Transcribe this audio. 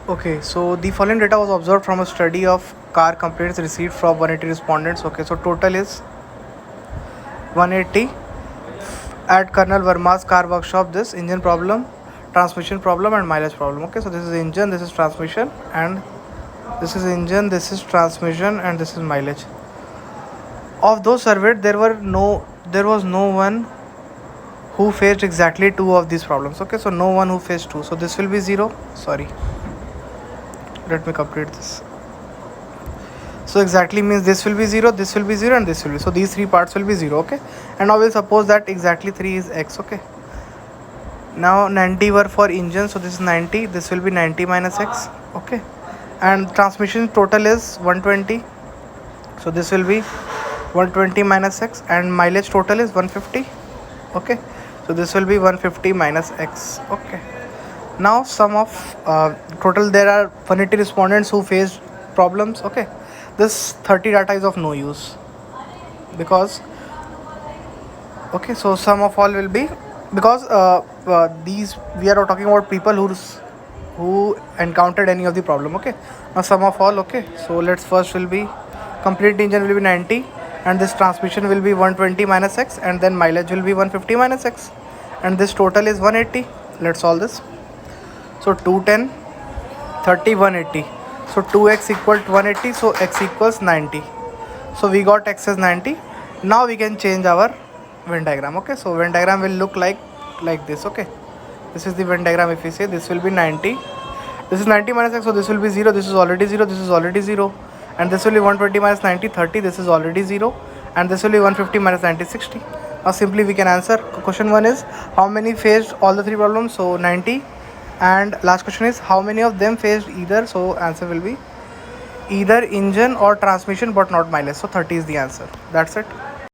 Okay, so the following data was observed from a study of car complaints received from 180 respondents. Okay, so total is 180 at Colonel Verma's car workshop. This engine problem, transmission problem, and mileage problem. Okay, so this is engine, this is transmission, and this is engine, this is transmission, and this is mileage. Of those surveyed, there was no one who faced exactly two of these problems. Okay, so no one who faced two. So this will be 0. Sorry, let me complete this. So exactly means this will be 0, this will be 0, and this will be. So these three parts will be 0. Okay, and now we'll suppose that exactly 3 is x. Okay, now 90 were for engine, so this is 90, this will be 90 minus x. Okay, and transmission total is 120, so this will be 120 minus x, and mileage total is 150. Okay, so this will be 150 minus x. Okay, now sum of total, there are 180 respondents who faced problems. Okay, this 30 data is of no use because, okay, so sum of all will be, because these, we are talking about people who encountered any of the problem. Okay, now sum of all. Okay, so let's first will be complete engine will be 90, and this transmission will be 120 minus x, and then mileage will be 150 minus x, and this total is 180. Let's solve this. So 210 30 180, so 2x equal to 180, so x equals 90. So we got x as 90. Now we can change our Venn diagram. Okay, so Venn diagram will look like this. Okay, this is the Venn diagram. If we say this will be 90, this is 90 minus x, so this will be 0, this is already 0, this is already 0, and this will be 120 minus 90 30, this is already 0, and this will be 150 minus 90 60. Now simply we can answer. Question 1 is how many faced all the three problems, so 90, and last question is how many of them faced either, so answer will be either engine or transmission but not mileage, so 30 is the answer. That's it.